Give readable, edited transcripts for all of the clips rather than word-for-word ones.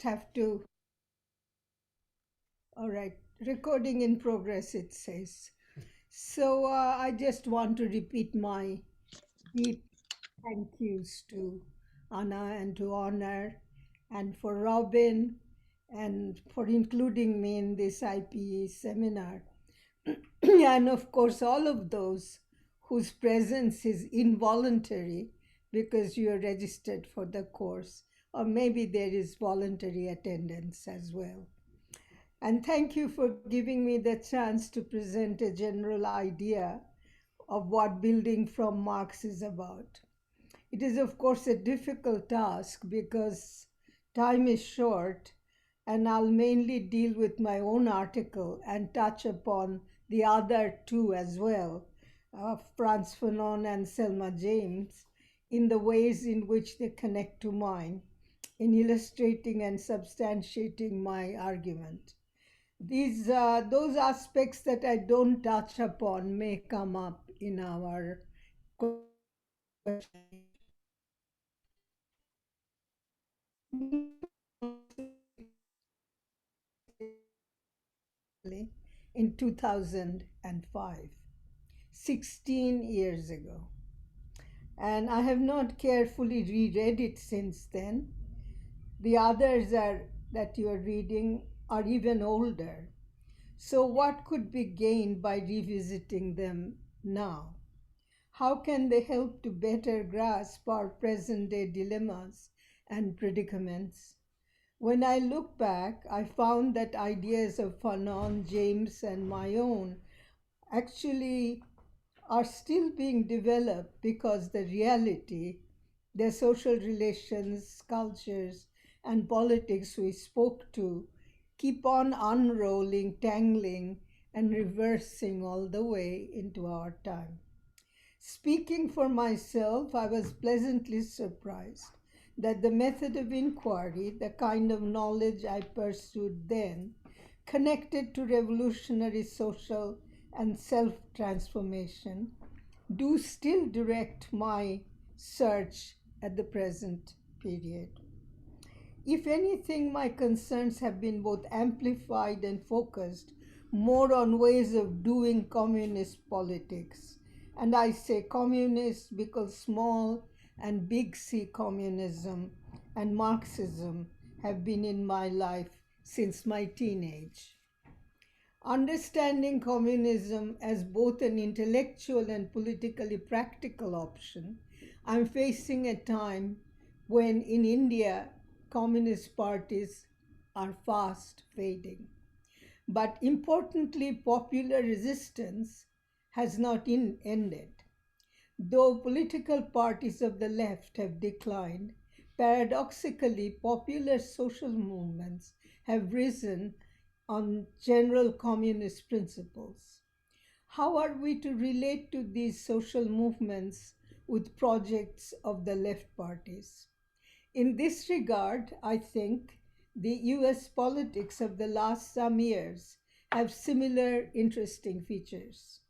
Have to, all right, recording in progress, it says. So I just want to repeat my deep thank yous to Anna and to Honor and for Robin and for including me in this IPE seminar. And of course, all of those whose presence is involuntary because you are registered for the course, or maybe there is voluntary attendance as well. And thank you for giving me the chance to present a general idea of what building from Marx is about. It is, of course, a difficult task because time is short, and I'll mainly deal with my own article and touch upon the other two as well, Franz Fanon and Selma James, in the ways in which they connect to mine, in illustrating and substantiating my argument. Those aspects that I don't touch upon may come up in our in 2005, 16 years ago. And I have not carefully reread it since then. The others are that you are reading are even older. So what could be gained by revisiting them now? How can they help to better grasp our present day dilemmas and predicaments? When I look back, I found that ideas of Fanon, James, and my own actually are still being developed because the reality, the social relations, cultures, and politics we spoke to keep on unrolling, tangling, and reversing all the way into our time. Speaking for myself, I was pleasantly surprised that the method of inquiry, the kind of knowledge I pursued then, connected to revolutionary social and self transformation, do still direct my search at the present period. If anything, my concerns have been both amplified and focused more on ways of doing communist politics. And I say communist because small and big C communism and Marxism have been in my life since my teenage. Understanding communism as both an intellectual and politically practical option, I'm facing a time when in India, communist parties are fast fading. But importantly, popular resistance has not ended. Though political parties of the left have declined, paradoxically, popular social movements have risen on general communist principles. How are we to relate to these social movements with projects of the left parties? In this regard, I think the US politics of the last some years have similar interesting features.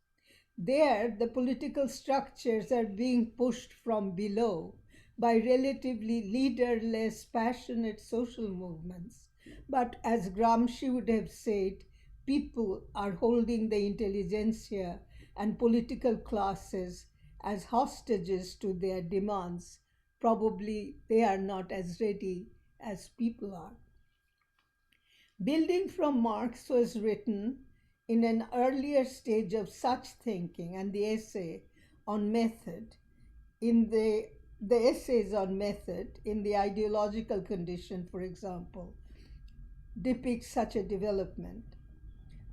There, the political structures are being pushed from below by relatively leaderless, passionate social movements. But as Gramsci would have said, people are holding the intelligentsia and political classes as hostages to their demands. Probably they are not as ready as people are. Building from Marx was written in an earlier stage of such thinking, and the essay on method in the essays on method in the ideological condition, for example, depict such a development.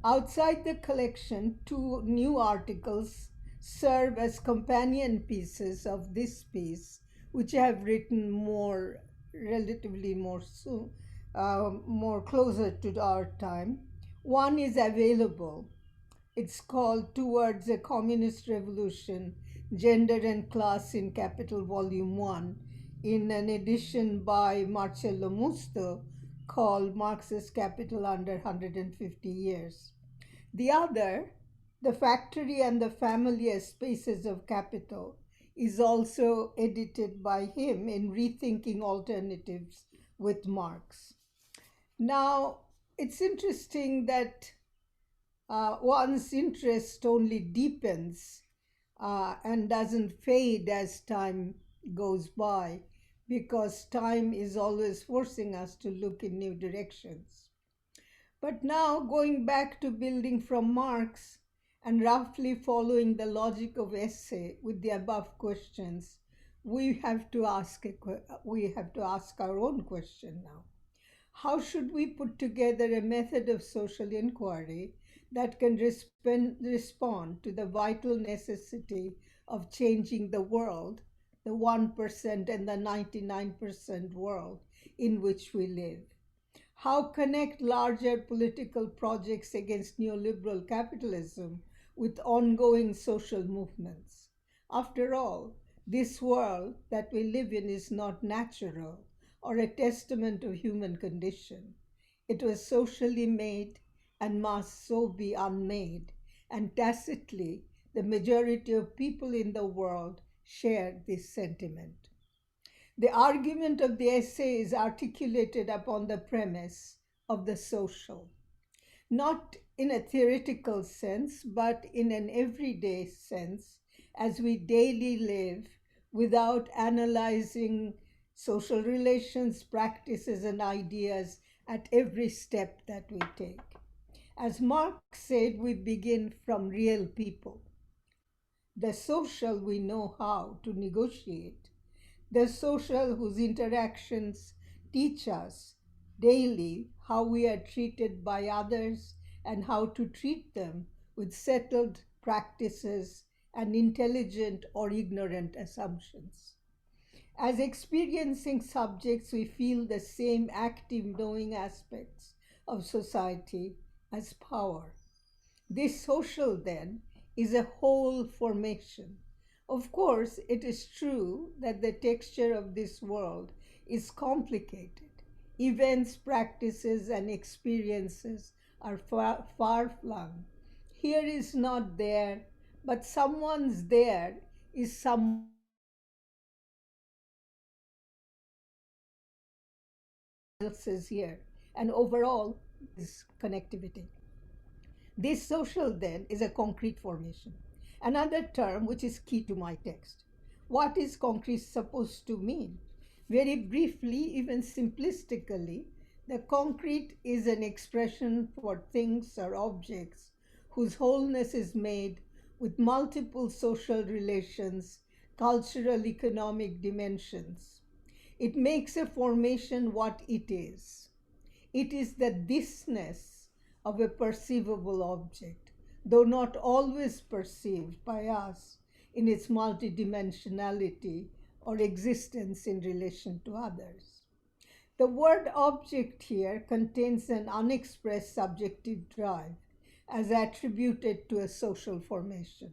Outside the collection, two new articles serve as companion pieces of this piece, which I have written relatively more soon, more closer to our time. One is available. It's called Towards a Communist Revolution, Gender and Class in Capital, Volume 1, in an edition by Marcello Musto called Marxist Capital Under 150 Years. The other, The Factory and the Family as Spaces of Capital, is also edited by him in Rethinking Alternatives with Marx. Now, it's interesting that one's interest only deepens and doesn't fade as time goes by because time is always forcing us to look in new directions. But now, going back to building from Marx and roughly following the logic of essay with the above questions, we have to ask our own question now. How should we put together a method of social inquiry that can respond to the vital necessity of changing the world, the 1% and the 99% world in which we live? How connect larger political projects against neoliberal capitalism with ongoing social movements? After all, this world that we live in is not natural or a testament of human condition. It was socially made and must so be unmade, and tacitly, the majority of people in the world share this sentiment. The argument of the essay is articulated upon the premise of the social, not in a theoretical sense, but in an everyday sense, as we daily live without analyzing social relations, practices, and ideas at every step that we take. As Marx said, we begin from real people. The social we know how to negotiate, the social whose interactions teach us daily how we are treated by others and how to treat them with settled practices and intelligent or ignorant assumptions. As experiencing subjects, we feel the same active knowing aspects of society as power. This social, then, is a whole formation. Of course, it is true that the texture of this world is complicated. Events, practices, and experiences are far flung. Here is not there, but someone's there is someone else's here, and overall is connectivity. This social, then, is a concrete formation. Another term which is key to my text. What is concrete supposed to mean? Very briefly, even simplistically, the concrete is an expression for things or objects whose wholeness is made with multiple social relations, cultural, economic dimensions. It makes a formation what it is. It is the thisness of a perceivable object, though not always perceived by us in its multidimensionality or existence in relation to others. The word object here contains an unexpressed subjective drive as attributed to a social formation.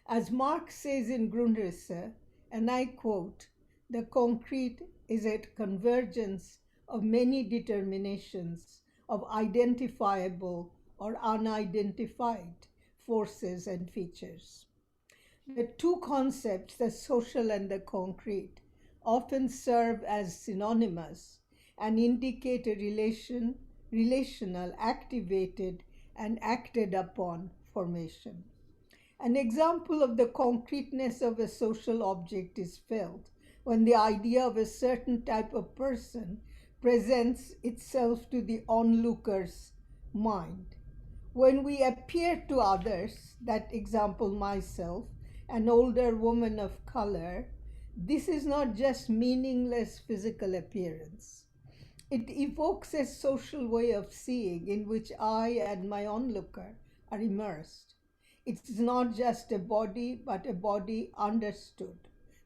As Marx says in Grundrisse, and I quote, the concrete is a convergence of many determinations of identifiable or unidentified forces and features. The two concepts, the social and the concrete, often serve as synonymous and indicate a relational, activated, and acted upon formation. An example of the concreteness of a social object is felt when the idea of a certain type of person presents itself to the onlooker's mind. When we appear to others, that example myself, an older woman of color, this is not just meaningless physical appearance. It evokes a social way of seeing in which I and my onlooker are immersed. It's not just a body, but a body understood,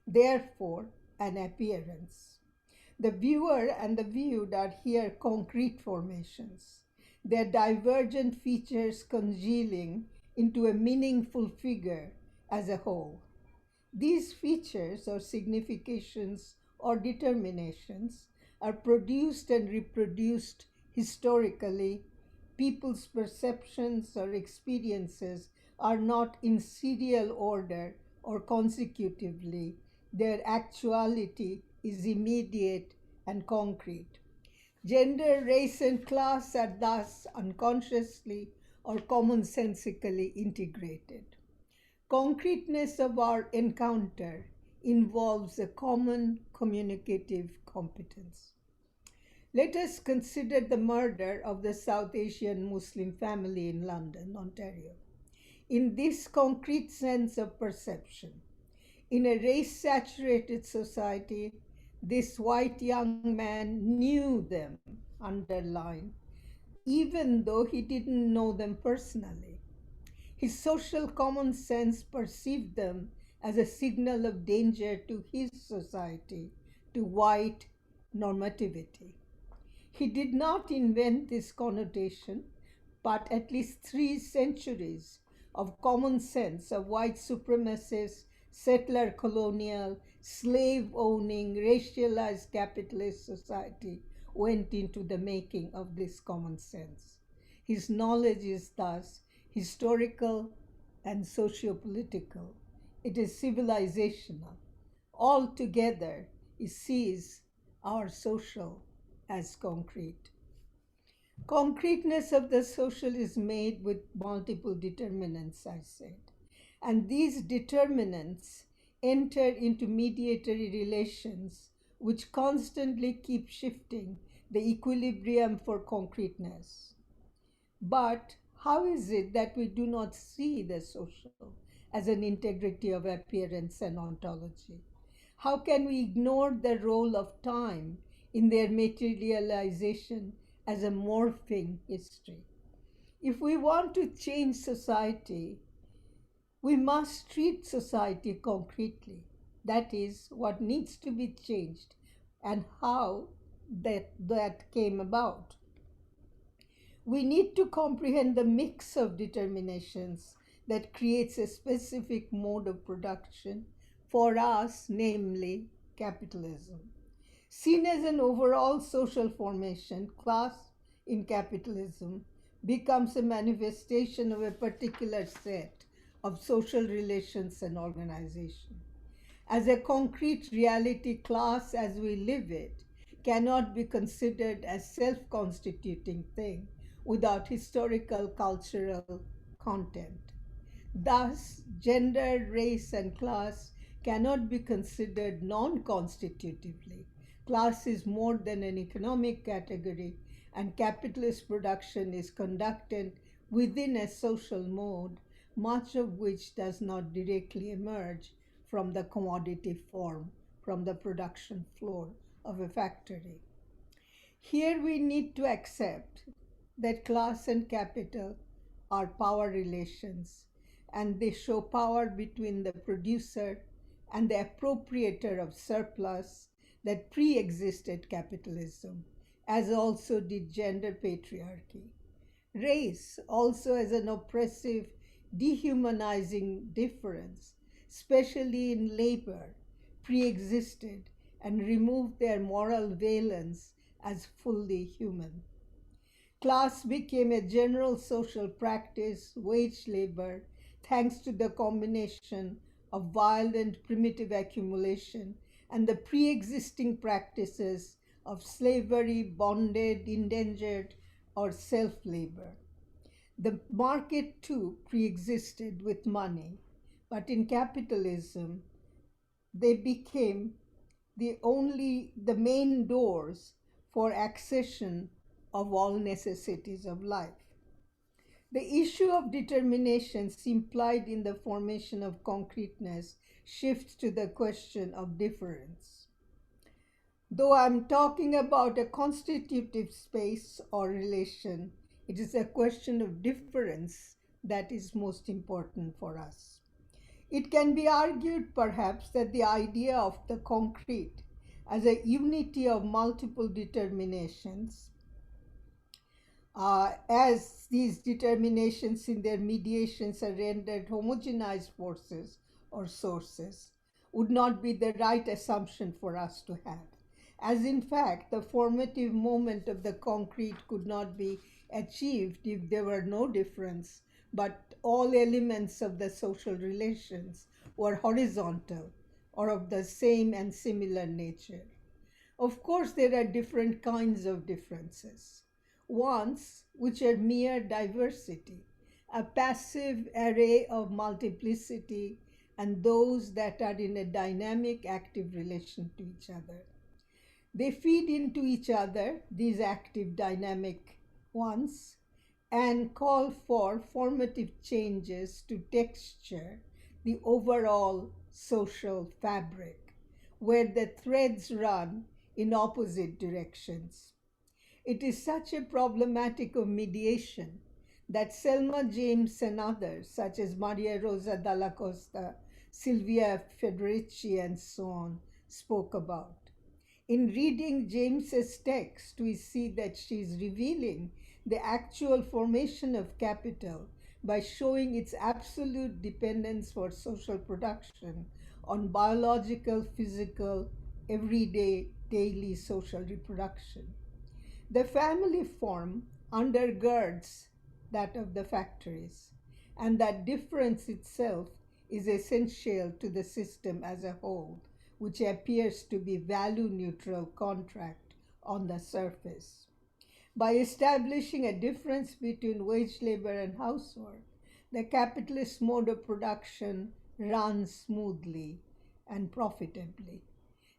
therefore, an appearance. The viewer and the viewed are here concrete formations, their divergent features congealing into a meaningful figure as a whole. These features or significations or determinations are produced and reproduced historically. People's perceptions or experiences are not in serial order or consecutively. Their actuality is immediate and concrete. Gender, race, and class are thus unconsciously or commonsensically integrated. Concreteness of our encounter involves a common communicative competence. Let us consider the murder of the South Asian Muslim family in London, Ontario. In this concrete sense of perception, in a race saturated society, this white young man knew them, underlined, even though he didn't know them personally. His social common sense perceived them as a signal of danger to his society, to white normativity. He did not invent this connotation, but at least 3 centuries of common sense of white supremacist, settler colonial, slave owning, racialized capitalist society went into the making of this common sense. His knowledge is thus historical and socio-political. It is civilizational. Altogether, it sees our social as concrete. Concreteness of the social is made with multiple determinants, I said. And these determinants enter into mediatory relations which constantly keep shifting the equilibrium for concreteness. But how is it that we do not see the social as an integrity of appearance and ontology? How can we ignore the role of time in their materialization as a morphing history? If we want to change society, we must treat society concretely. That is what needs to be changed and how that came about. We need to comprehend the mix of determinations that creates a specific mode of production for us, namely capitalism. Seen as an overall social formation, class in capitalism becomes a manifestation of a particular set of social relations and organization. As a concrete reality, class as we live it cannot be considered as self-constituting thing without historical cultural content. Thus, gender, race, and class cannot be considered non-constitutively. Class is more than an economic category, and capitalist production is conducted within a social mode, much of which does not directly emerge from the commodity form, from the production floor of a factory. Here we need to accept that class and capital are power relations, and they show power between the producer and the appropriator of surplus that pre existed capitalism, as also did gender patriarchy. Race, also as an oppressive, dehumanizing difference, especially in labor, pre existed and removed their moral valence as fully human. Class became a general social practice, wage labor, thanks to the combination of violent primitive accumulation and the pre existing practices of slavery, bonded, indentured, or self labor. The market too pre existed with money, but in capitalism, they became the main doors for accession of all necessities of life. The issue of determinations implied in the formation of concreteness shifts to the question of difference. Though I'm talking about a constitutive space or relation, it is a question of difference that is most important for us. It can be argued, perhaps, that the idea of the concrete as a unity of multiple determinations, as these determinations in their mediations are rendered homogenized forces or sources, would not be the right assumption for us to have. As in fact, the formative moment of the concrete could not be achieved if there were no difference, but all elements of the social relations were horizontal or of the same and similar nature. Of course, there are different kinds of differences. Ones which are mere diversity, a passive array of multiplicity, and those that are in a dynamic, active relation to each other. They feed into each other, these active, dynamic ones, and call for formative changes to texture the overall social fabric, where the threads run in opposite directions. It is such a problematic of mediation that Selma James and others, such as Maria Rosa Dalla Costa, Silvia Federici, and so on, spoke about. In reading James's text, we see that she is revealing the actual formation of capital by showing its absolute dependence for social production on biological, physical, everyday, daily social reproduction. The family form undergirds that of the factories, and that difference itself is essential to the system as a whole, which appears to be value neutral contract on the surface. By establishing a difference between wage labor and housework, the capitalist mode of production runs smoothly and profitably.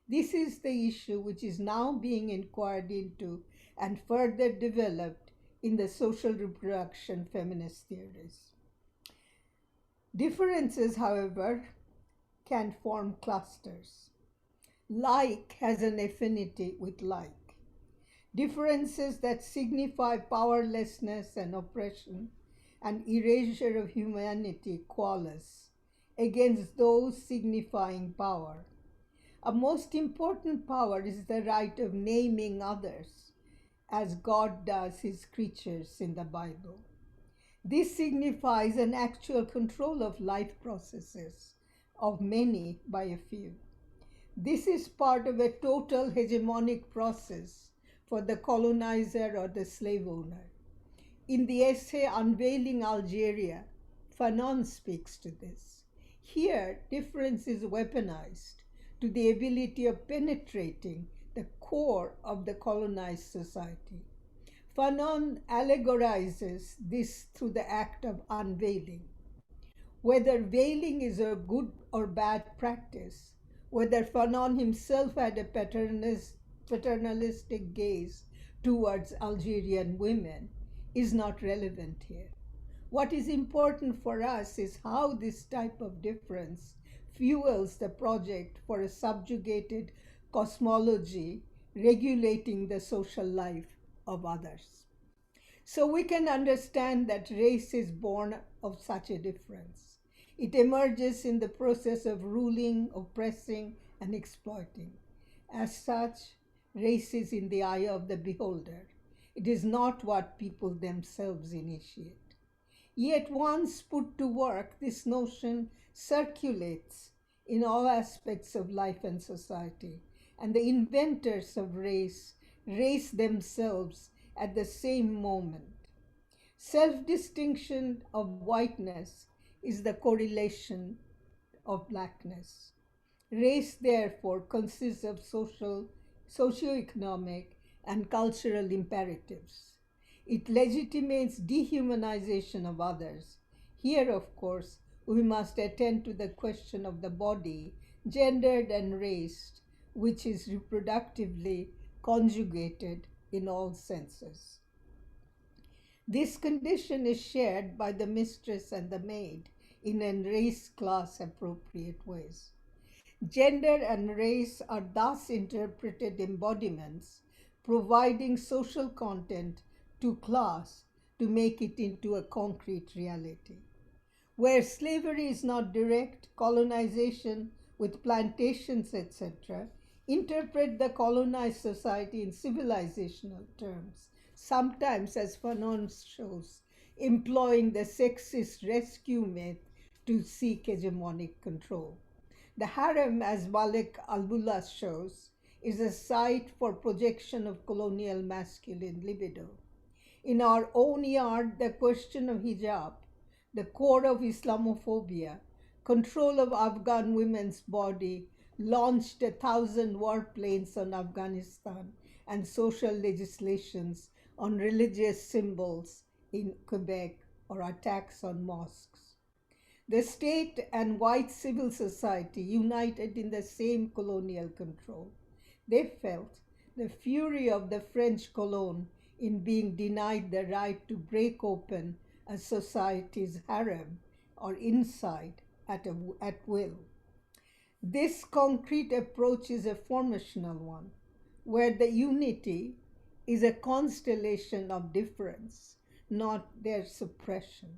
This is the issue which is now being inquired into and further developed in the social reproduction feminist theories. Differences, however, can form clusters. Like has an affinity with like. Differences that signify powerlessness and oppression and erasure of humanity coalesce against those signifying power. A most important power is the right of naming others, as God does his creatures in the Bible. This signifies an actual control of life processes, of many by a few. This is part of a total hegemonic process for the colonizer or the slave owner. In the essay Unveiling Algeria, Fanon speaks to this. Here, difference is weaponized to the ability of penetrating the core of the colonized society. Fanon allegorizes this through the act of unveiling. Whether veiling is a good or bad practice, whether Fanon himself had a paternalistic gaze towards Algerian women, is not relevant here. What is important for us is how this type of difference fuels the project for a subjugated cosmology regulating the social life of others. So we can understand that race is born of such a difference. It emerges in the process of ruling, oppressing, and exploiting. As such, race is in the eye of the beholder. It is not what people themselves initiate. Yet once put to work, this notion circulates in all aspects of life and society, and the inventors of race themselves at the same moment. Self distinction of whiteness is the correlation of blackness. Race, therefore, consists of socio-economic, and cultural imperatives. It legitimates dehumanization of others. Here, of course, we must attend to the question of the body, gendered and raised, which is reproductively conjugated in all senses. This condition is shared by the mistress and the maid in an race class appropriate ways. Gender and race are thus interpreted embodiments, providing social content to class to make it into a concrete reality. Where slavery is not direct, colonization with plantations, etc., interpret the colonized society in civilizational terms, sometimes, as Fanon shows, employing the sexist rescue myth to seek hegemonic control. The harem, as Malik Albullah shows, is a site for projection of colonial masculine libido. In our own yard, the question of hijab, the core of Islamophobia, control of Afghan women's body, launched 1,000 warplanes on Afghanistan and social legislations on religious symbols in Quebec or attacks on mosques. The state and white civil society united in the same colonial control. They felt the fury of the French colon in being denied the right to break open a society's harem or inside at will. This concrete approach is a formational one, where the unity is a constellation of difference, not their suppression.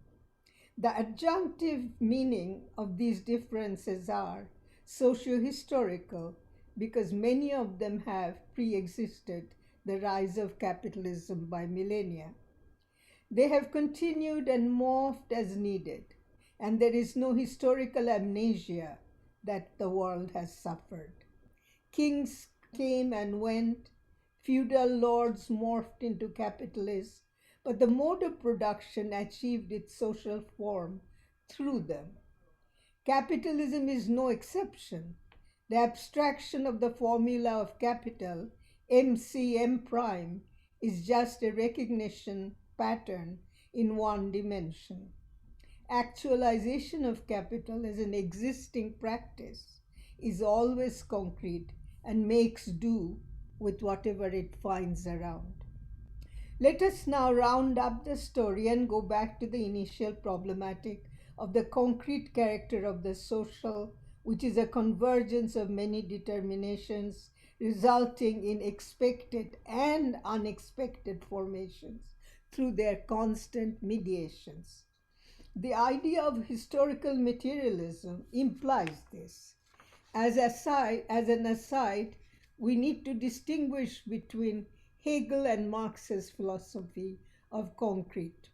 The adjunctive meaning of these differences are socio-historical because many of them have pre-existed the rise of capitalism by millennia. They have continued and morphed as needed, and there is no historical amnesia that the world has suffered. Kings came and went, feudal lords morphed into capitalists, but the mode of production achieved its social form through them. Capitalism is no exception. The abstraction of the formula of capital, MCM prime, is just a recognition pattern in one dimension. Actualization of capital as an existing practice is always concrete and makes do with whatever it finds around. Let us now round up the story and go back to the initial problematic of the concrete character of the social, which is a convergence of many determinations resulting in expected and unexpected formations through their constant mediations. The idea of historical materialism implies this. As an aside, we need to distinguish between Hegel and Marx's philosophy of concrete.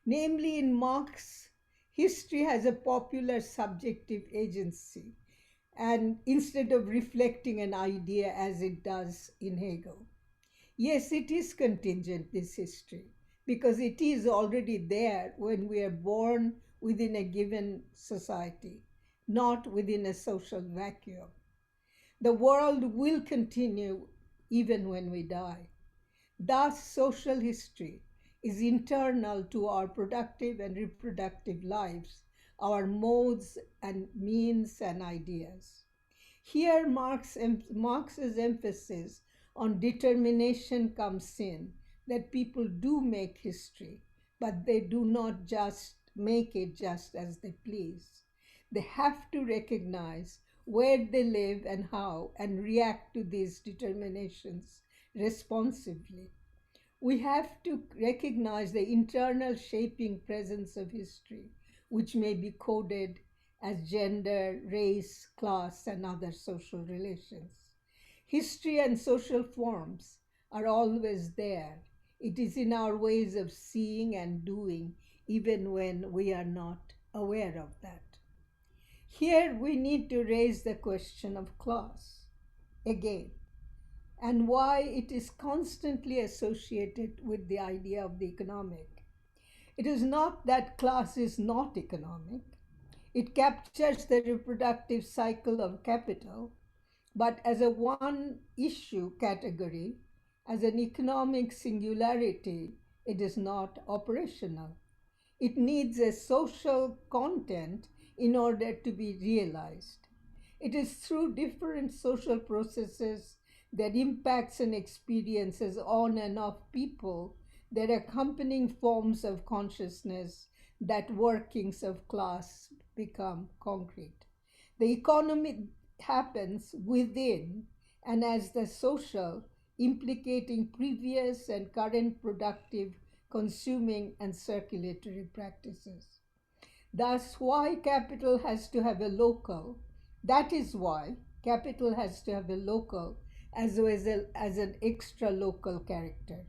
Namely, in Marx, history has a popular subjective agency, and instead of reflecting an idea as it does in Hegel. Yes, it is contingent, this history, because it is already there when we are born within a given society, not within a social vacuum. The world will continue even when we die. Thus, social history is internal to our productive and reproductive lives, our modes and means and ideas. Here, Marx's emphasis on determination comes in, that people do make history, but they do not just make it just as they please. They have to recognize where they live and how, and react to these determinations responsively. We have to recognize the internal shaping presence of history, which may be coded as gender, race, class, and other social relations. History and social forms are always there. It is in our ways of seeing and doing, even when we are not aware of that. Here we need to raise the question of class again, and why it is constantly associated with the idea of the economic. It is not that class is not economic. It captures the reproductive cycle of capital, but as a one issue category, as an economic singularity, it is not operational. It needs a social content in order to be realized. It is through different social processes that impacts and experiences on and of people, their accompanying forms of consciousness, that workings of class become concrete. The economy happens within and as the social, implicating previous and current productive, consuming, and circulatory practices. Thus, why capital has to have a local, that is why capital has to have a local as well as an extra local character.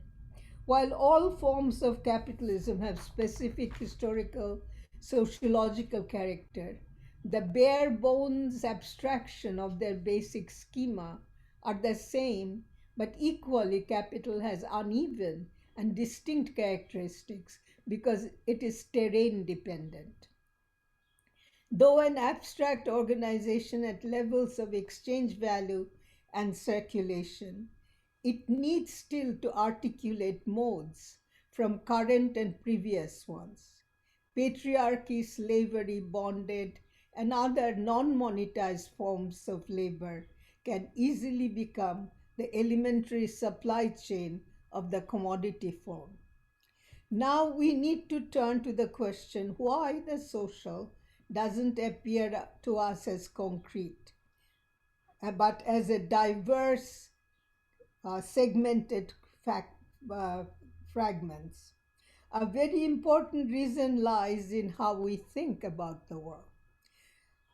While all forms of capitalism have specific historical, sociological character, the bare bones abstraction of their basic schema are the same, but equally capital has uneven and distinct characteristics because it is terrain dependent. Though an abstract organization at levels of exchange value and circulation, it needs still to articulate modes from current and previous ones. Patriarchy, slavery, bondage, and other non monetized forms of labor can easily become the elementary supply chain of the commodity form. Now we need to turn to the question why the social doesn't appear to us as concrete, but as a diverse, segmented fact, uh, fragments. A very important reason lies in how we think about the world.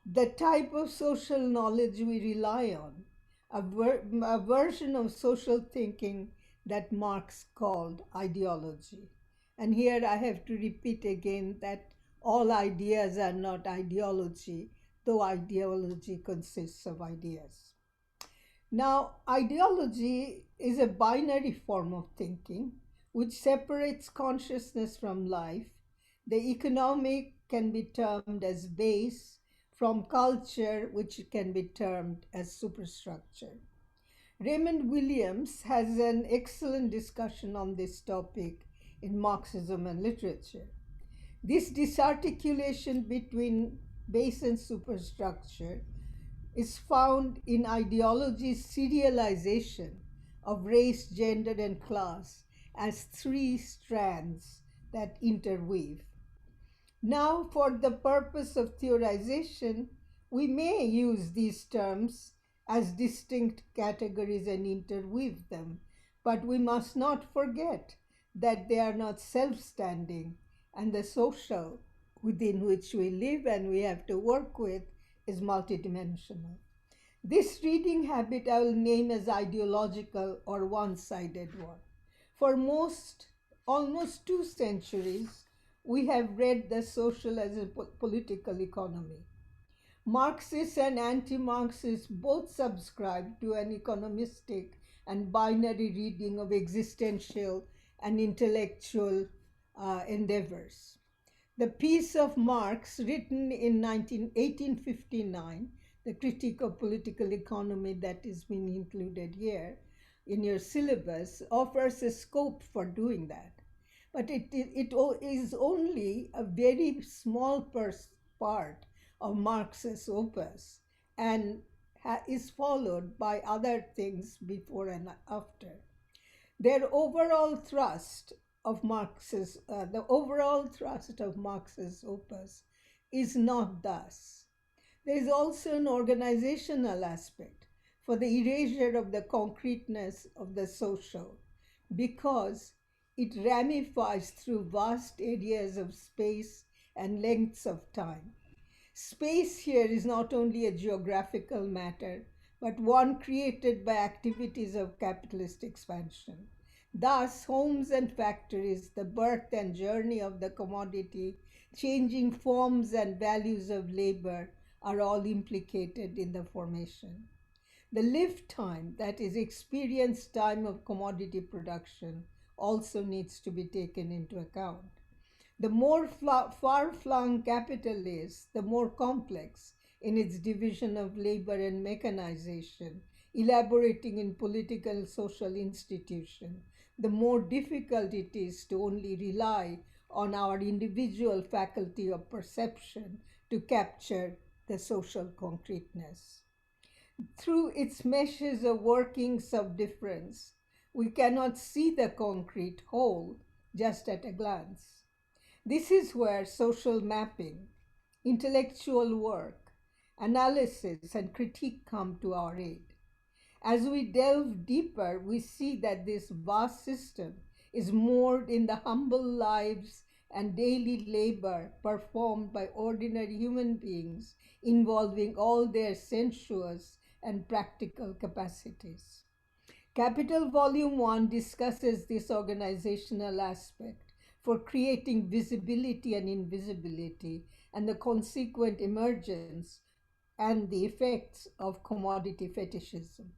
The type of social knowledge we rely on, a version of social thinking that Marx called ideology. And here I have to repeat again that all ideas are not ideology, though ideology consists of ideas. Now, ideology is a binary form of thinking which separates consciousness from life. The economic can be termed as base, from culture, which can be termed as superstructure. Raymond Williams has an excellent discussion on this topic in Marxism and Literature. This disarticulation between base and superstructure is found in ideology's serialization of race, gender, and class as three strands that interweave. Now, for the purpose of theorization, we may use these terms as distinct categories and interweave them, but we must not forget that they are not self standing, and the social within which we live and we have to work with is multidimensional. This reading habit I will name as ideological or one sided one. For almost 2 centuries, we have read the social as a political economy. Marxists and anti Marxists both subscribe to an economistic and binary reading of existential and intellectual endeavors. The piece of Marx, written in 1859, the critique of political economy that is being included here in your syllabus, offers a scope for doing that. But it is only a very small part of Marx's opus and is followed by other things before and after. Their overall thrust the overall thrust of Marx's opus is not thus. There is also an organizational aspect for the erasure of the concreteness of the social because it ramifies through vast areas of space and lengths of time. Space here is not only a geographical matter, but one created by activities of capitalist expansion. Thus, homes and factories, the birth and journey of the commodity, changing forms and values of labor are all implicated in the formation. The lived time, that is, experience time of commodity production, also needs to be taken into account. The more far flung capital is, the more complex in its division of labor and mechanization, elaborating in political and social institutions, the more difficult it is to only rely on our individual faculty of perception to capture the social concreteness. Through its meshes of workings of difference, we cannot see the concrete whole just at a glance. This is where social mapping, intellectual work, analysis, and critique come to our aid. As we delve deeper, we see that this vast system is moored in the humble lives and daily labor performed by ordinary human beings, involving all their sensuous and practical capacities. Capital Volume 1 discusses this organizational aspect for creating visibility and invisibility and the consequent emergence and the effects of commodity fetishism.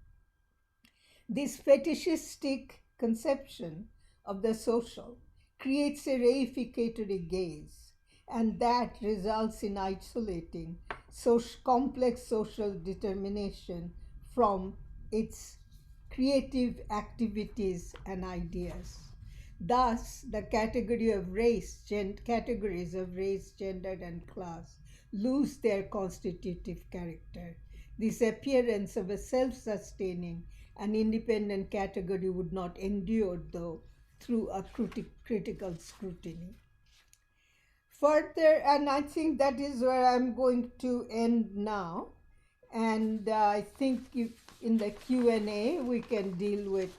This fetishistic conception of the social creates a reificatory gaze. and that results in isolating complex social determination from its creative activities and ideas. Thus, the categories of race, gender, and class lose their constitutive character. This appearance of a self sustaining and independent category would not endure, though, through a critical scrutiny. Further, and I think that is where I'm going to end now. And I think in the Q&A we can deal with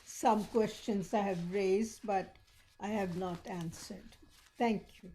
some questions I have raised but I have not answered. Thank you.